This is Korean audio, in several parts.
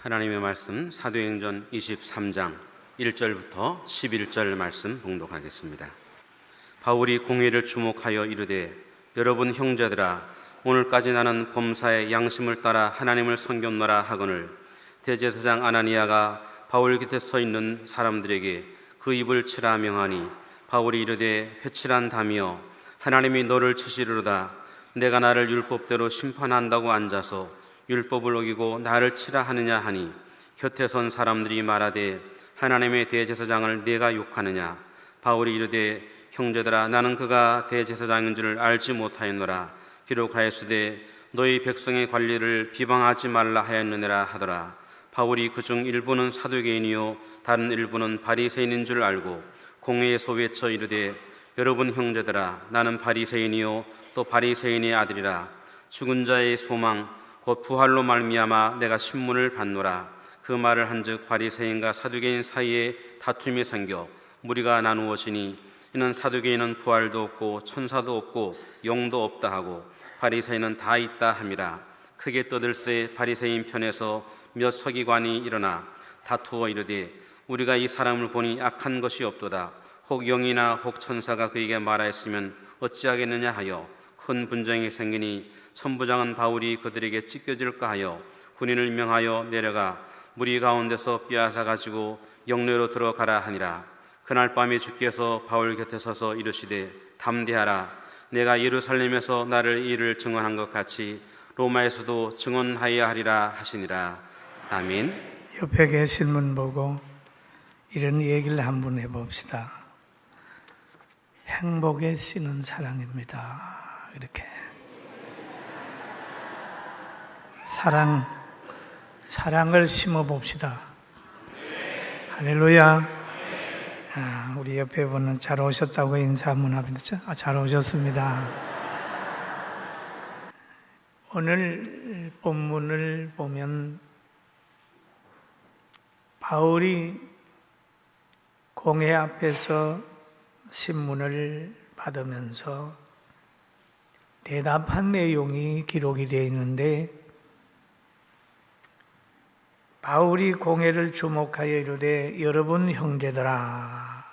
하나님의 말씀 사도행전 23장 1절부터 11절 말씀 봉독하겠습니다. 바울이 공회를 주목하여 이르되, 여러분 형제들아, 오늘까지 나는 범사의 양심을 따라 하나님을 섬겼노라 하거늘, 대제사장 아나니아가 바울 곁에 서 있는 사람들에게 그 입을 치라 명하니, 바울이 이르되, 회칠한 담이여, 하나님이 너를 치시리로다. 내가 나를 율법대로 심판한다고 앉아서 율법을 어기고 나를 치라 하느냐 하니, 곁에 선 사람들이 말하되, 하나님의 대제사장을 네가 욕하느냐? 바울이 이르되, 형제들아, 나는 그가 대제사장인 줄 알지 못하였노라. 기록하였으되 너희 백성의 관리를 비방하지 말라 하였느니라 하더라. 바울이 그중 일부는 사두개인이요 다른 일부는 바리새인인 줄 알고 공회에서 외쳐 이르되, 여러분 형제들아, 나는 바리새인이요 또 바리새인의 아들이라. 죽은 자의 소망 곧 부활로 말미암아 내가 신문을 받노라. 그 말을 한즉 바리새인과 사두개인 사이에 다툼이 생겨 무리가 나누어지니, 이는 사두개인은 부활도 없고 천사도 없고 영도 없다 하고 바리새인은 다 있다 함이라. 크게 떠들새 바리새인 편에서 몇 서기관이 일어나 다투어 이르되, 우리가 이 사람을 보니 악한 것이 없도다. 혹 영이나 혹 천사가 그에게 말하였으면 어찌하겠느냐 하여 큰 분쟁이 생기니, 천부장은 바울이 그들에게 찢겨질까 하여 군인을 명하여 내려가 무리 가운데서 빼앗아 가지고 영내로 들어가라 하니라. 그날 밤에 주께서 바울 곁에 서서 이르시되, 담대하라. 내가 예루살렘에서 나를 이 일을 증언한 것 같이 로마에서도 증언하여야 하리라 하시니라. 아멘. 옆에 계신 분 보고 이런 얘기를 한번 해봅시다. 행복의 씨는 사랑입니다. 이렇게 사랑을 심어 봅시다. 할렐루야. 우리 옆에 분은 잘 오셨다고 인사 한번 합니다. 잘 오셨습니다. 오늘 본문을 보면 바울이 공회 앞에서 신문을 받으면서 대답한 내용이 기록이 되어 있는데, 바울이 공회를 주목하여 이르되, 여러분 형제들아,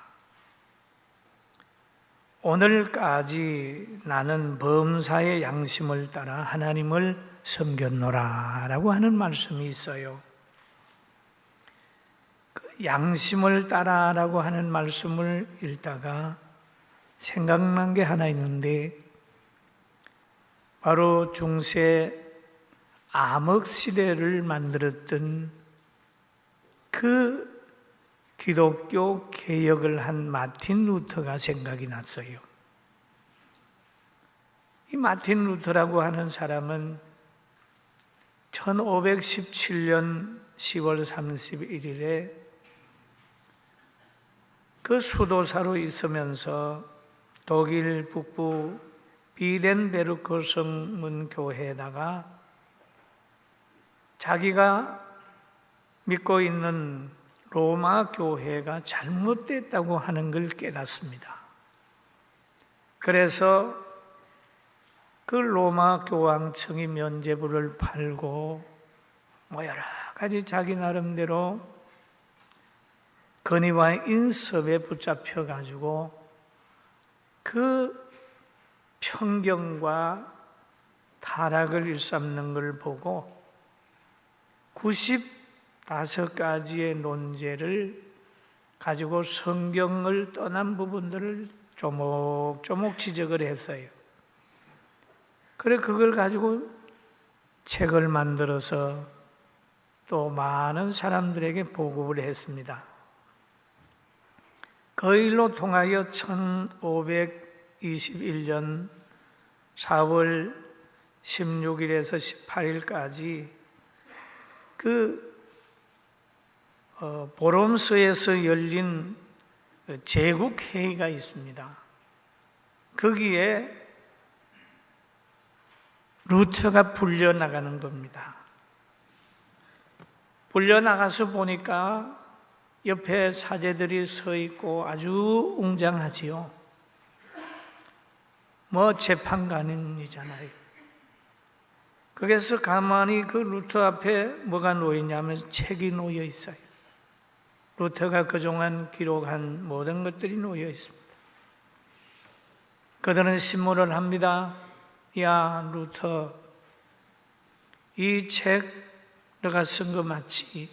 오늘까지 나는 범사의 양심을 따라 하나님을 섬겼노라 라고 하는 말씀이 있어요. 그 양심을 따라 라고 하는 말씀을 읽다가 생각난 게 하나 있는데, 바로 중세 암흑시대를 만들었던 그 기독교 개혁을 한 마틴 루터가 생각이 났어요. 이 마틴 루터라고 하는 사람은 1517년 10월 31일에 그 수도사로 있으면서 독일 북부 비덴베르크 성문 교회에다가 자기가 믿고 있는 로마 교회가 잘못됐다고 하는 걸 깨닫습니다. 그래서 그 로마 교황청이 면죄부를 팔고 여러 가지 자기 나름대로 건의와 인섭에 붙잡혀 가지고 그 편견과 타락을 일삼는 걸 보고 95가지의 논제를 가지고 성경을 떠난 부분들을 조목조목 지적을 했어요. 그래 그걸 가지고 책을 만들어서 또 많은 사람들에게 보급을 했습니다. 그 일로 통하여 1521년 4월 16일에서 18일까지 보롬스에서 열린 제국회의가 있습니다. 거기에 루터가 불려나가는 겁니다. 불려나가서 보니까 옆에 사제들이 서 있고 아주 웅장하지요. 재판관이잖아요. 거기서 가만히 그 루터 앞에 뭐가 놓여있냐면 책이 놓여 있어요. 루터가 그동안 기록한 모든 것들이 놓여 있습니다. 그들은 신문을 합니다. 야, 루터, 이 책 너가 쓴 거 맞지?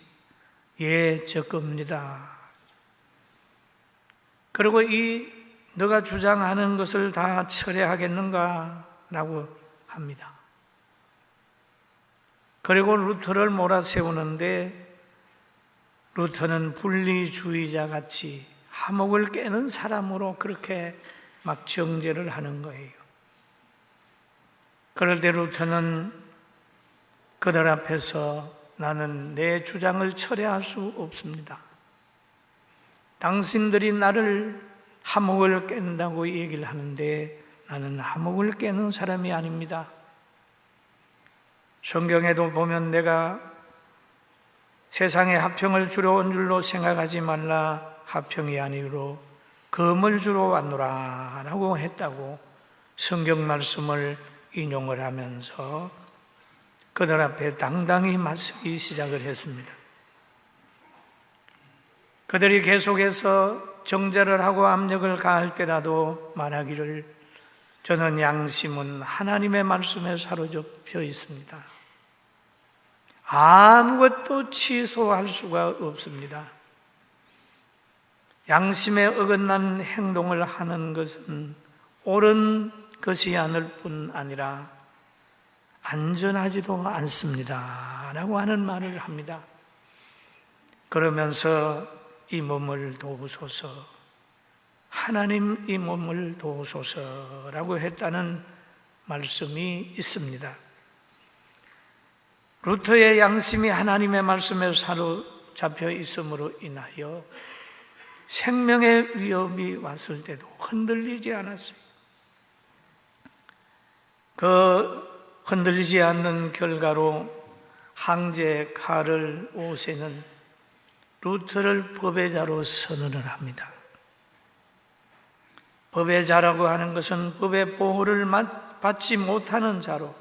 예, 저 겁니다. 그리고 이 너가 주장하는 것을 다 철회하겠는가? 라고 합니다. 그리고 루터를 몰아세우는데 루터는 분리주의자 같이 하목을 깨는 사람으로 그렇게 막 정죄를 하는 거예요. 그럴 때 루터는 그들 앞에서 나는 내 주장을 철회할 수 없습니다. 당신들이 나를 하목을 깬다고 얘기를 하는데 나는 하목을 깨는 사람이 아닙니다. 성경에도 보면 내가 세상에 화평을 주러 온 줄로 생각하지 말라, 화평이 아니로 금을 주러 왔노라 라고 했다고 성경 말씀을 인용을 하면서 그들 앞에 당당히 맞서기 시작을 했습니다. 그들이 계속해서 정죄를 하고 압력을 가할 때라도 말하기를 저는 양심은 하나님의 말씀에 사로잡혀 있습니다. 아무것도 취소할 수가 없습니다. 양심에 어긋난 행동을 하는 것은 옳은 것이 아닐 뿐 아니라 안전하지도 않습니다 라고 하는 말을 합니다. 그러면서 이 몸을 도우소서, 하나님 이 몸을 도우소서라고 했다는 말씀이 있습니다. 루터의 양심이 하나님의 말씀에 사로잡혀 있음으로 인하여 생명의 위협이 왔을 때도 흔들리지 않았어요. 그 흔들리지 않는 결과로 황제 카를 5세는 루터를 법외자로 선언을 합니다. 법외자라고 하는 것은 법의 보호를 받지 못하는 자로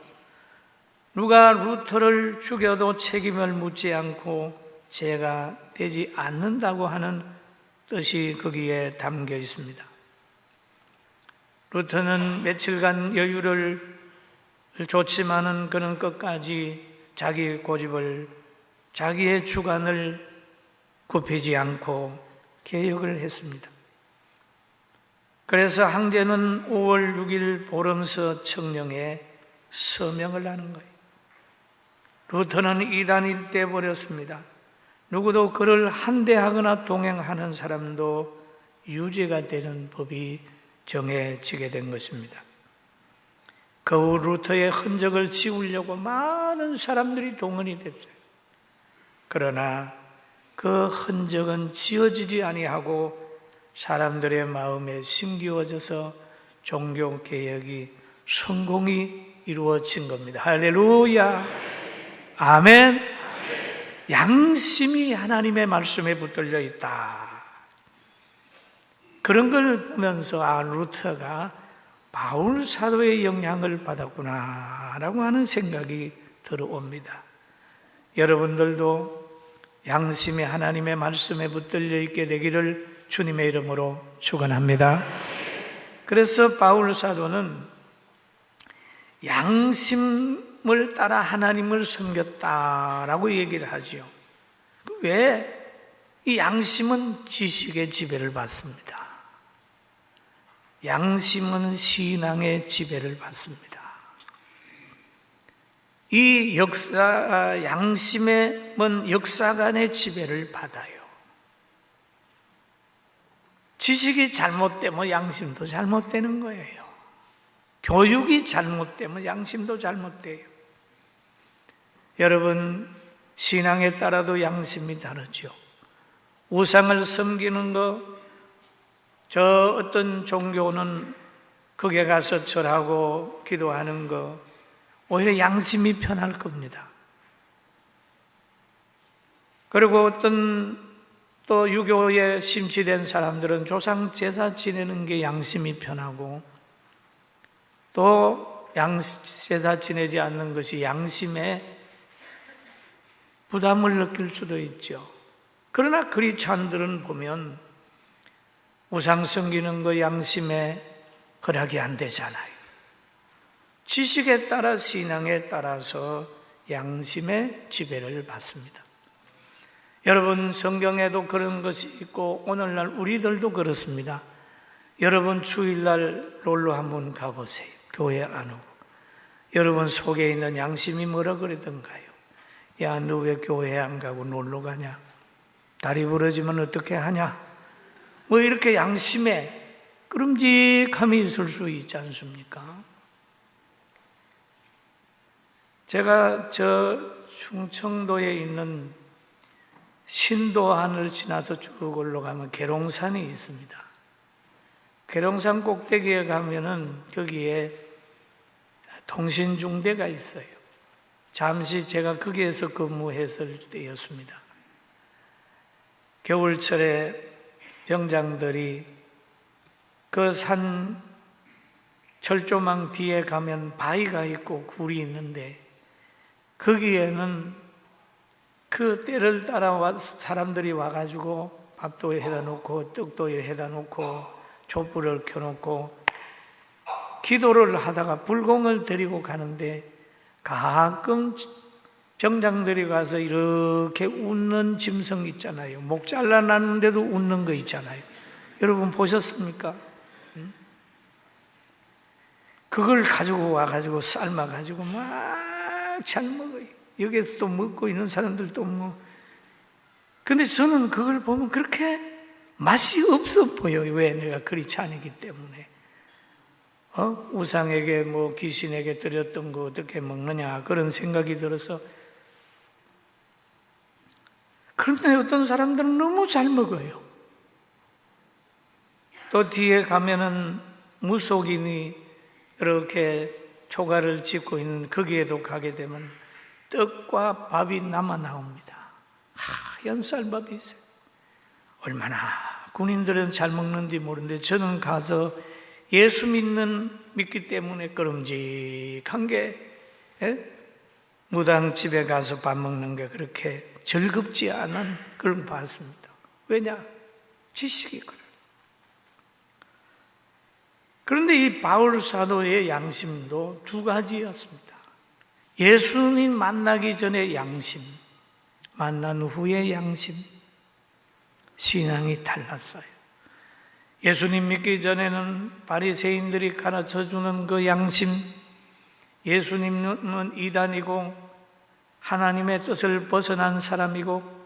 누가 루터를 죽여도 책임을 묻지 않고 죄가 되지 않는다고 하는 뜻이 거기에 담겨 있습니다. 루터는 며칠간 여유를 줬지만은 그는 끝까지 자기 고집을, 자기의 주관을 굽히지 않고 개혁을 했습니다. 그래서 황제는 5월 6일 보름서 청령에 서명을 하는 거예요. 루터는 이단이 되어버렸습니다. 누구도 그를 한대하거나 동행하는 사람도 유죄가 되는 법이 정해지게 된 것입니다. 그 후 루터의 흔적을 지우려고 많은 사람들이 동원이 됐어요. 그러나 그 흔적은 지워지지 아니하고 사람들의 마음에 심기워져서 종교개혁이 성공이 이루어진 겁니다. 할렐루야! 아멘. 양심이 하나님의 말씀에 붙들려 있다. 그런 걸 보면서 루터가 바울 사도의 영향을 받았구나 라고 하는 생각이 들어옵니다. 여러분들도 양심이 하나님의 말씀에 붙들려 있게 되기를 주님의 이름으로 축원합니다. 그래서 바울 사도는 양심을 따라 하나님을 섬겼다라고 얘기를 하죠. 왜? 이 양심은 지식의 지배를 받습니다. 양심은 신앙의 지배를 받습니다. 이 양심은 역사관의 지배를 받아요. 지식이 잘못되면 양심도 잘못되는 거예요. 교육이 잘못되면 양심도 잘못돼요. 여러분, 신앙에 따라도 양심이 다르죠. 우상을 섬기는 거, 저 어떤 종교는 거기에 가서 절하고 기도하는 거, 오히려 양심이 편할 겁니다. 그리고 어떤 또 유교에 심취된 사람들은 조상 제사 지내는 게 양심이 편하고, 또 양세다 지내지 않는 것이 양심에 부담을 느낄 수도 있죠. 그러나 크리스찬들은 보면 우상 섬기는 거 양심에 허락이 안 되잖아요. 지식에 따라 신앙에 따라서 양심의 지배를 받습니다. 여러분, 성경에도 그런 것이 있고 오늘날 우리들도 그렇습니다. 여러분 주일날 놀러 한번 가보세요. 교회 안 오고. 여러분 속에 있는 양심이 뭐라 그러던가요? 야, 너 왜 교회 안 가고 놀러 가냐? 다리 부러지면 어떻게 하냐? 뭐 이렇게 양심에 끄름직함이 있을 수 있지 않습니까? 제가 저 충청도에 있는 신도안을 지나서 쭉 올라가면 계룡산이 있습니다. 계룡산 꼭대기에 가면은 거기에 통신중대가 있어요. 잠시 제가 거기에서 근무했을 때였습니다. 겨울철에 병장들이 그 산 철조망 뒤에 가면 바위가 있고 굴이 있는데 거기에는 그 때를 따라 사람들이 와가지고 밥도 해다 놓고 떡도 해다 놓고 촛불을 켜놓고 기도를 하다가 불공을 드리고 가는데 가끔 병장들이 가서 이렇게 웃는 짐승 있잖아요. 목 잘라놨는데도 웃는 거 있잖아요. 여러분 보셨습니까? 그걸 가지고 와가지고 삶아가지고 막 잘 먹어요. 여기에서 또 먹고 있는 사람들도 뭐. 근데 저는 그걸 보면 그렇게 맛이 없어 보여요. 왜? 내가 크리스찬이기 때문에. 우상에게 뭐 귀신에게 드렸던 거 어떻게 먹느냐 그런 생각이 들어서. 그런데 어떤 사람들은 너무 잘 먹어요. 또 뒤에 가면은 무속인이 이렇게 초가를 짓고 있는 거기에도 가게 되면 떡과 밥이 남아 나옵니다. 연쌀밥이 있어요. 얼마나 군인들은 잘 먹는지 모르는데 저는 가서 예수 믿기 때문에 끄름직한 게 무당집에 가서 밥 먹는 게 그렇게 즐겁지 않은 그런 봤습니다. 왜냐? 지식이 그래요. 그런데 이 바울 사도의 양심도 두 가지였습니다. 예수님 만나기 전에 양심, 만난 후의 양심, 신앙이 달랐어요. 예수님 믿기 전에는 바리새인들이 가르쳐주는 그 양심, 예수님은 이단이고 하나님의 뜻을 벗어난 사람이고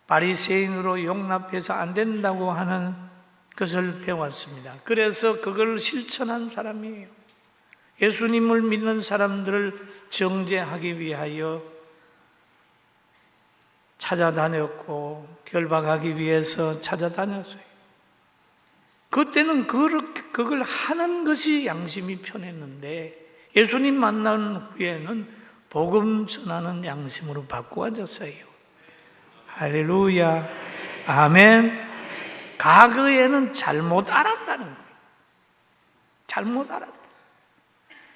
바리새인으로 용납해서 안 된다고 하는 것을 배웠습니다. 그래서 그걸 실천한 사람이에요. 예수님을 믿는 사람들을 정죄하기 위하여 찾아다녔고 결박하기 위해서 찾아다녔어요. 그때는 그걸 하는 것이 양심이 편했는데 예수님 만난 후에는 복음 전하는 양심으로 바꾸어졌어요. 할렐루야, 아멘. 과거에는 잘못 알았다는 거예요. 잘못 알았다.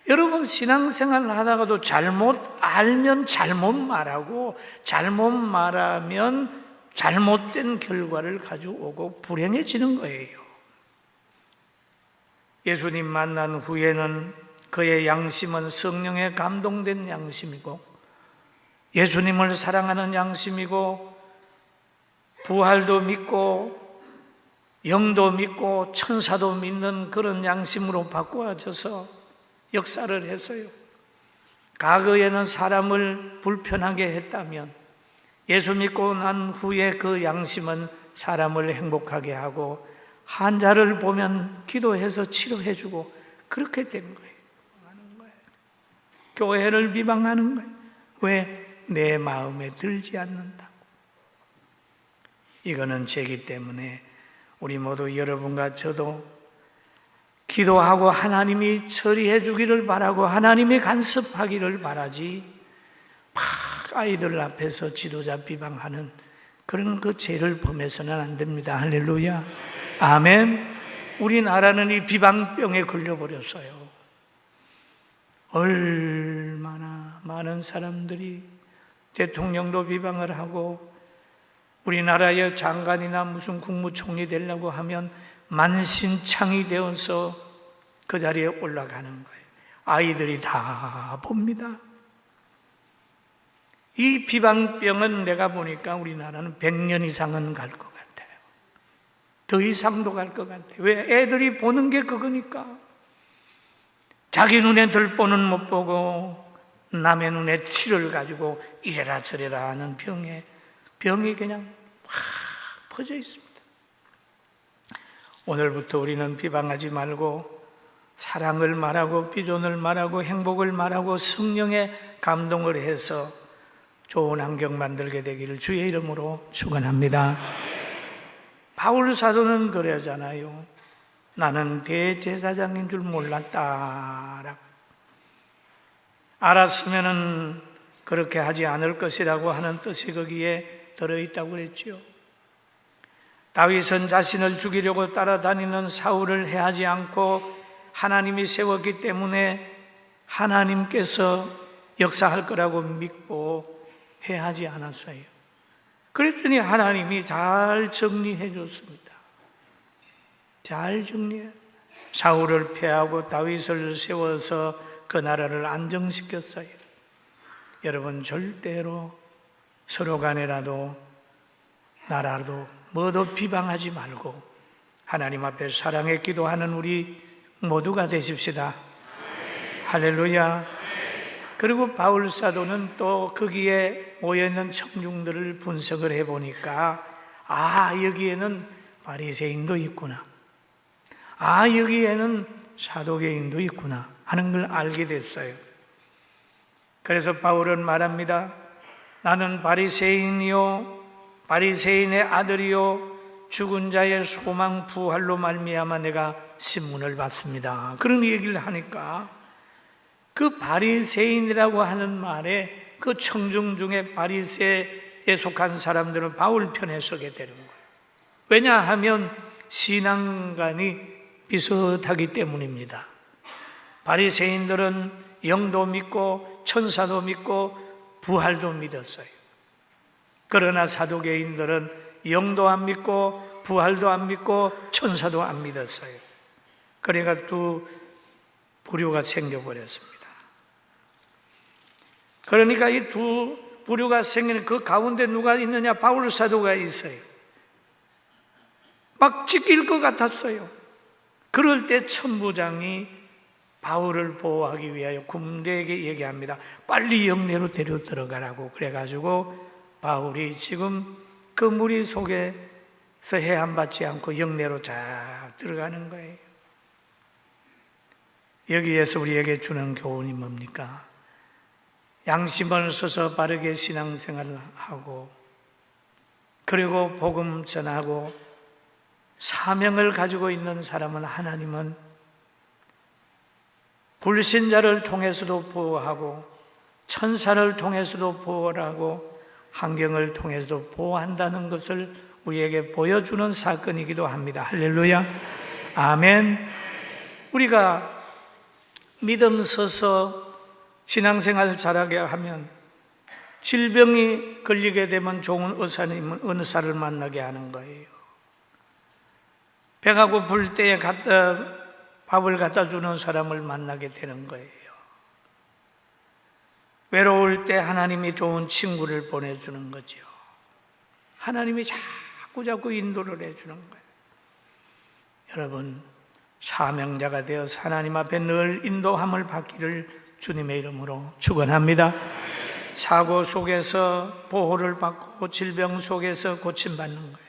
여러분 신앙생활을 하다가도 잘못 알면 잘못 말하고 잘못 말하면 잘못된 결과를 가져오고 불행해지는 거예요. 예수님 만난 후에는 그의 양심은 성령에 감동된 양심이고 예수님을 사랑하는 양심이고 부활도 믿고 영도 믿고 천사도 믿는 그런 양심으로 바꾸어져서 역사를 했어요. 과거에는 사람을 불편하게 했다면 예수 믿고 난 후에 그 양심은 사람을 행복하게 하고 환자를 보면 기도해서 치료해주고 그렇게 된 거예요. 교회를 비방하는 거예요. 왜? 내 마음에 들지 않는다고. 이거는 죄이기 때문에 우리 모두 여러분과 저도 기도하고 하나님이 처리해 주기를 바라고 하나님이 간섭하기를 바라지 막 아이들 앞에서 지도자 비방하는 그런 그 죄를 범해서는 안 됩니다. 할렐루야, 아멘. 우리나라는 이 비방병에 걸려버렸어요. 얼마나 많은 사람들이 대통령도 비방을 하고 우리나라의 장관이나 무슨 국무총리 되려고 하면 만신창이 되어서 그 자리에 올라가는 거예요. 아이들이 다 봅니다. 이 비방병은 내가 보니까 우리나라는 100년 이상은 갈 것 같아요. 더 이상도 갈 것 같아요. 왜? 애들이 보는 게 그거니까. 자기 눈에 들보는 못 보고 남의 눈에 티를 가지고 이래라 저래라 하는 병이 그냥 확 퍼져 있습니다. 오늘부터 우리는 비방하지 말고 사랑을 말하고 비전을 말하고 행복을 말하고 성령의 감동을 해서 좋은 환경 만들게 되기를 주의 이름으로 축원합니다. 바울 사도는 그러잖아요. 나는 대제사장인 줄 몰랐다라고. 알았으면은 그렇게 하지 않을 것이라고 하는 뜻이 거기에 들어있다고 그랬지요. 다윗은 자신을 죽이려고 따라다니는 사울을 해하지 않고 하나님이 세웠기 때문에 하나님께서 역사할 거라고 믿고 해하지 않았어요. 그랬더니 하나님이 잘 정리해 줬습니다. 잘 정리해. 사울을 패하고 다윗을 세워서 그 나라를 안정시켰어요. 여러분 절대로 서로 간에라도 나라도 뭐도 비방하지 말고 하나님 앞에 사랑에 기도하는 우리 모두가 되십시다. 할렐루야. 그리고 바울 사도는 또 거기에 모여있는 청중들을 분석을 해보니까 여기에는 바리새인도 있구나, 여기에는 사도개인도 있구나 하는 걸 알게 됐어요. 그래서 바울은 말합니다. 나는 바리새인이요 바리새인의 아들이요 죽은 자의 소망 부활로 말미암아 내가 신문을 받습니다. 그런 얘기를 하니까 그 바리새인이라고 하는 말에 그 청중 중에 바리새에 속한 사람들은 바울 편에 서게 되는 거예요. 왜냐하면 신앙관이 비슷하기 때문입니다. 바리새인들은 영도 믿고 천사도 믿고 부활도 믿었어요. 그러나 사두개인들은 영도 안 믿고 부활도 안 믿고 천사도 안 믿었어요. 그러니까 두 부류가 생겨버렸습니다. 그러니까 이 두 부류가 생기는 그 가운데 누가 있느냐? 바울 사도가 있어요. 막 찢길 것 같았어요. 그럴 때 천부장이 바울을 보호하기 위하여 군대에게 얘기합니다. 빨리 영내로 데려 들어가라고. 그래가지고 바울이 지금 그 무리 속에서 해함받지 않고 영내로 쫙 들어가는 거예요. 여기에서 우리에게 주는 교훈이 뭡니까? 양심을 써서 바르게 신앙생활을 하고 그리고 복음 전하고 사명을 가지고 있는 사람은 하나님은 불신자를 통해서도 보호하고 천사를 통해서도 보호하고 환경을 통해서도 보호한다는 것을 우리에게 보여주는 사건이기도 합니다. 할렐루야. 아멘. 우리가 믿음 서서 신앙생활 잘하게 하면 질병이 걸리게 되면 좋은 의사님은 어느 의사를 만나게 하는 거예요. 배가 고플 때에 밥을 갖다 주는 사람을 만나게 되는 거예요. 외로울 때 하나님이 좋은 친구를 보내주는 거죠. 하나님이 자꾸 인도를 해주는 거예요. 여러분, 사명자가 되어서 하나님 앞에 늘 인도함을 받기를 주님의 이름으로 축원합니다. 사고 속에서 보호를 받고 질병 속에서 고침받는 거예요.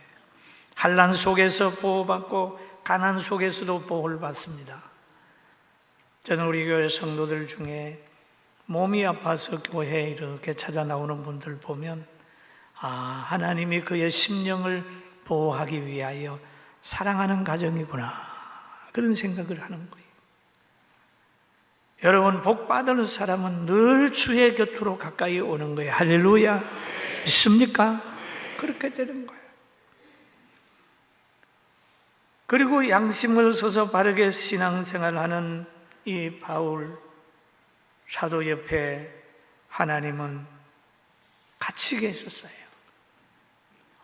환난 속에서 보호받고 가난 속에서도 보호를 받습니다. 저는 우리 교회 성도들 중에 몸이 아파서 교회에 이렇게 찾아 나오는 분들 보면 하나님이 그의 심령을 보호하기 위하여 사랑하는 가정이구나 그런 생각을 하는 거예요. 여러분, 복 받는 사람은 늘 주의 곁으로 가까이 오는 거예요. 할렐루야. 믿습니까? 그렇게 되는 거예요. 그리고 양심을 써서 바르게 신앙생활하는 이 바울, 사도 옆에 하나님은 같이 계셨어요.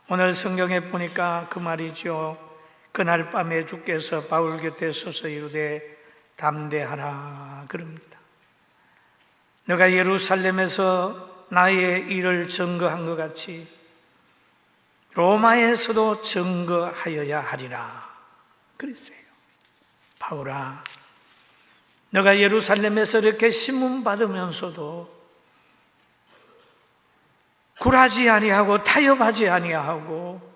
오늘 성경에 보니까 그 말이죠. 그날 밤에 주께서 바울 곁에 서서 이르되 담대하라 그럽니다. 너가 예루살렘에서 나의 일을 증거한 것 같이 로마에서도 증거하여야 하리라 그랬어요. 바울아, 너가 예루살렘에서 이렇게 신문 받으면서도 굴하지 아니하고 타협하지 아니하고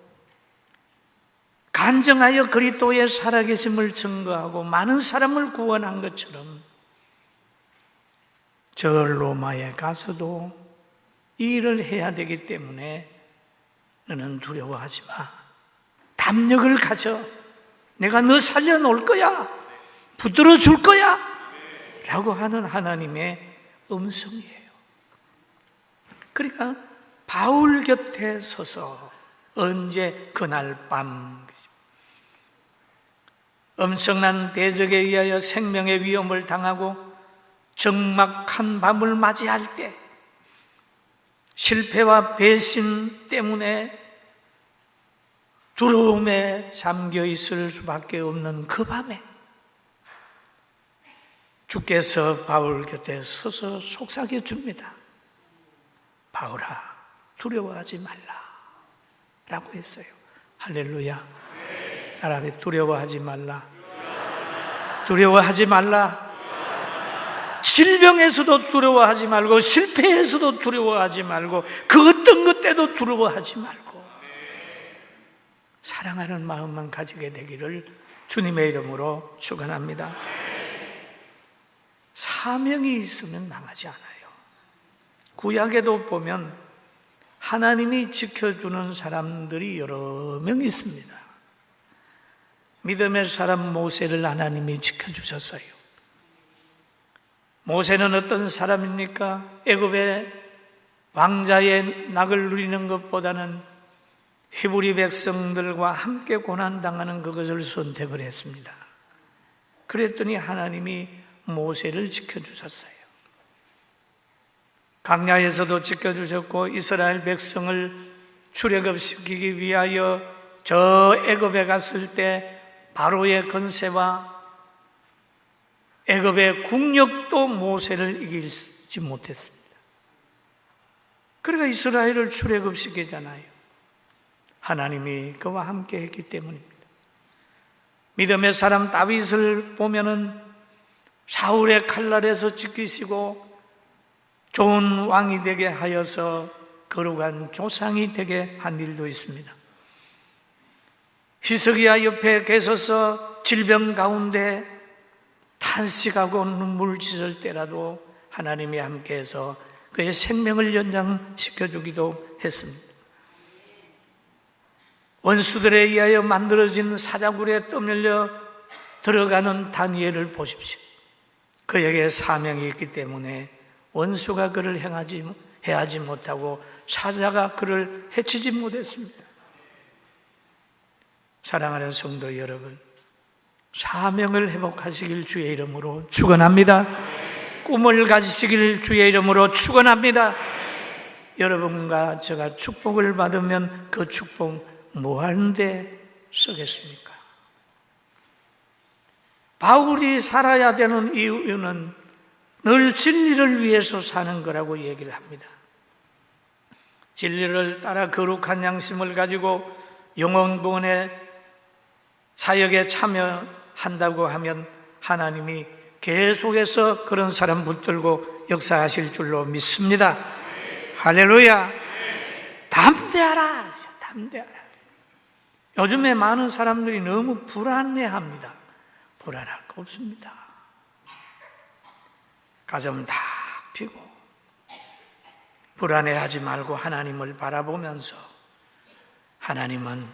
간증하여 그리스도의 살아계심을 증거하고 많은 사람을 구원한 것처럼 저 로마에 가서도 이 일을 해야 되기 때문에 너는 두려워하지 마. 담력을 가져. 내가 너 살려놓을 거야. 붙들어 줄 거야. 라고 하는 하나님의 음성이에요. 그러니까 바울 곁에 서서 언제 그날 밤 엄청난 대적에 의하여 생명의 위험을 당하고 적막한 밤을 맞이할 때 실패와 배신 때문에 두려움에 잠겨 있을 수밖에 없는 그 밤에 주께서 바울 곁에 서서 속삭여 줍니다. 바울아, 두려워하지 말라 라고 했어요. 할렐루야. 따라해, 두려워하지 말라. 두려워하지 말라. 질병에서도 두려워하지 말고 실패에서도 두려워하지 말고 그 어떤 것 때도 두려워하지 말고 사랑하는 마음만 가지게 되기를 주님의 이름으로 축원합니다. 사명이 있으면 망하지 않아요. 구약에도 보면 하나님이 지켜주는 사람들이 여러 명 있습니다. 믿음의 사람 모세를 하나님이 지켜주셨어요. 모세는 어떤 사람입니까? 애굽의 왕자의 낙을 누리는 것보다는 히브리 백성들과 함께 고난당하는 그것을 선택을 했습니다. 그랬더니 하나님이 모세를 지켜주셨어요. 광야에서도 지켜주셨고 이스라엘 백성을 출애굽시키기 위하여 저 애굽에 갔을 때 바로의 권세와 애굽의 국력도 모세를 이기지 못했습니다. 그러니까 이스라엘을 출애굽시키잖아요. 하나님이 그와 함께 했기 때문입니다. 믿음의 사람 다윗을 보면은 사울의 칼날에서 지키시고 좋은 왕이 되게 하여서 거룩한 조상이 되게 한 일도 있습니다. 히스기야 옆에 계셔서 질병 가운데 탄식하고 눈물 찢을 때라도 하나님이 함께해서 그의 생명을 연장시켜주기도 했습니다. 원수들에 의하여 만들어진 사자굴에 떠밀려 들어가는 다니엘을 보십시오. 그에게 사명이 있기 때문에 원수가 그를 해하지 못하고 사자가 그를 해치지 못했습니다. 사랑하는 성도 여러분, 사명을 회복하시길 주의 이름으로 축원합니다. 꿈을 가지시길 주의 이름으로 축원합니다. 여러분과 제가 축복을 받으면 그 축복 뭐하는데 쓰겠습니까? 바울이 살아야 되는 이유는 늘 진리를 위해서 사는 거라고 얘기를 합니다. 진리를 따라 거룩한 양심을 가지고 영혼구원의 사역에 참여한다고 하면 하나님이 계속해서 그런 사람 붙들고 역사하실 줄로 믿습니다. 할렐루야. 담대하라. 담대하라. 요즘에 많은 사람들이 너무 불안해합니다. 불안할 거 없습니다. 가슴 탁 펴고 불안해하지 말고 하나님을 바라보면서 하나님은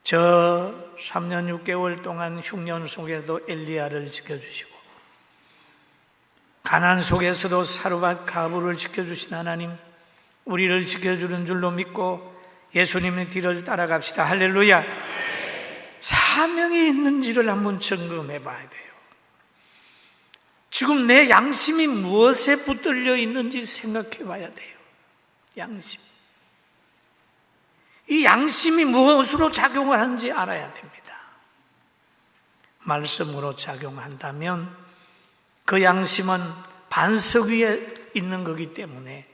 저 3년 6개월 동안 흉년 속에도 엘리야를 지켜주시고 가난 속에서도 사르밧 가부를 지켜주신 하나님, 우리를 지켜주는 줄로 믿고 예수님의 뒤를 따라갑시다. 할렐루야. 사명이 있는지를 한번 점검해 봐야 돼요. 지금 내 양심이 무엇에 붙들려 있는지 생각해 봐야 돼요. 양심. 이 양심이 무엇으로 작용을 하는지 알아야 됩니다. 말씀으로 작용한다면 그 양심은 반석 위에 있는 거기 때문에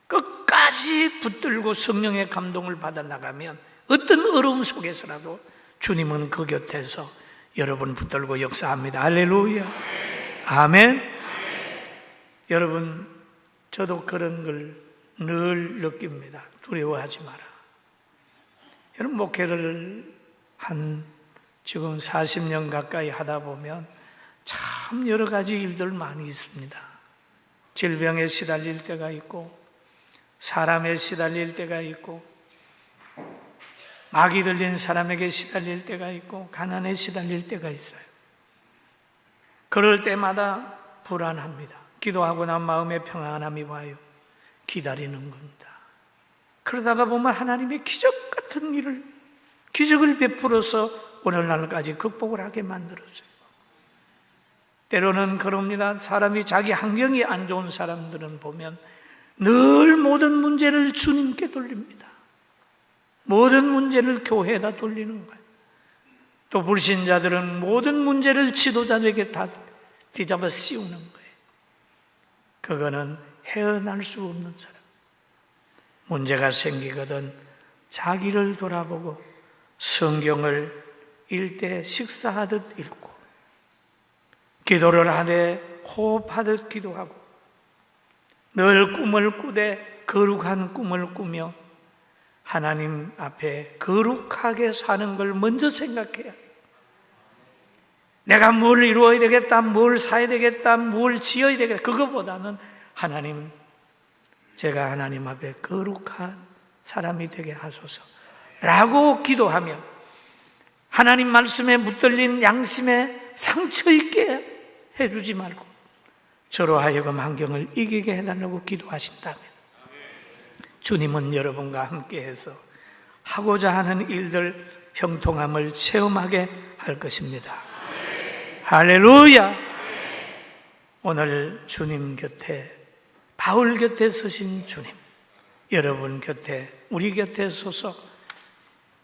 끝까지 붙들고 성령의 감동을 받아 나가면 어떤 어려움 속에서라도 주님은 그 곁에서 여러분 붙들고 역사합니다. 할렐루야. 아멘. 여러분, 저도 그런 걸 늘 느낍니다. 두려워하지 마라. 여러분, 목회를 지금 40년 가까이 하다 보면 참 여러 가지 일들 많이 있습니다. 질병에 시달릴 때가 있고, 사람에 시달릴 때가 있고, 마귀 들린 사람에게 시달릴 때가 있고, 가난에 시달릴 때가 있어요. 그럴 때마다 불안합니다. 기도하고 난 마음에 평안함이 와요. 기다리는 겁니다. 그러다가 보면 하나님의 기적 같은 기적을 베풀어서 오늘날까지 극복을 하게 만들었어요. 때로는 그럽니다. 사람이 자기 환경이 안 좋은 사람들은 보면 늘 모든 문제를 주님께 돌립니다. 모든 문제를 교회에다 돌리는 거예요. 또 불신자들은 모든 문제를 지도자에게 다 뒤잡아 씌우는 거예요. 그거는 헤어날 수 없는 사람. 문제가 생기거든 자기를 돌아보고 성경을 읽되 식사하듯 읽고, 기도를 하되 호흡하듯 기도하고, 늘 꿈을 꾸되 거룩한 꿈을 꾸며 하나님 앞에 거룩하게 사는 걸 먼저 생각해야 해요. 내가 뭘 이루어야 되겠다, 뭘 사야 되겠다, 뭘 지어야 되겠다, 그거보다는 하나님, 제가 하나님 앞에 거룩한 사람이 되게 하소서 라고 기도하면 하나님 말씀에 붙들린 양심에 상처 있게 해주지 말고 저로 하여금 환경을 이기게 해달라고 기도하신다면 주님은 여러분과 함께해서 하고자 하는 일들 형통함을 체험하게 할 것입니다. 할렐루야. 오늘 주님 곁에, 바울 곁에 서신 주님, 여러분 곁에, 우리 곁에 서서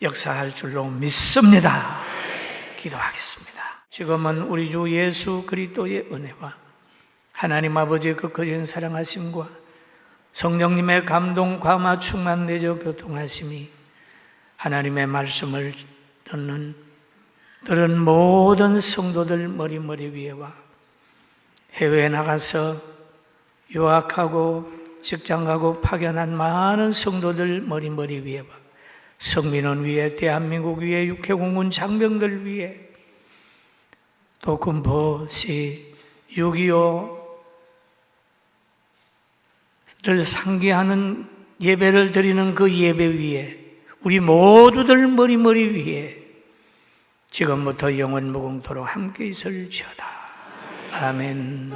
역사할 줄로 믿습니다. 기도하겠습니다. 지금은 우리 주 예수 그리스도의 은혜와 하나님 아버지의 그 거진 사랑하심과 성령님의 감동, 감화, 충만, 내적 교통하심이 하나님의 말씀을 들은 모든 성도들 머리 위에와 해외에 나가서 유학하고 직장 가고 파견한 많은 성도들 머리 위에와 성민원 위에, 대한민국 위에, 육해공군 장병들 위에, 또 군포시 6.25를 상기하는 예배를 드리는 그 예배 위에 우리 모두들 머리 위에 지금부터 영원 무궁토록 함께 있을지어다. 아멘.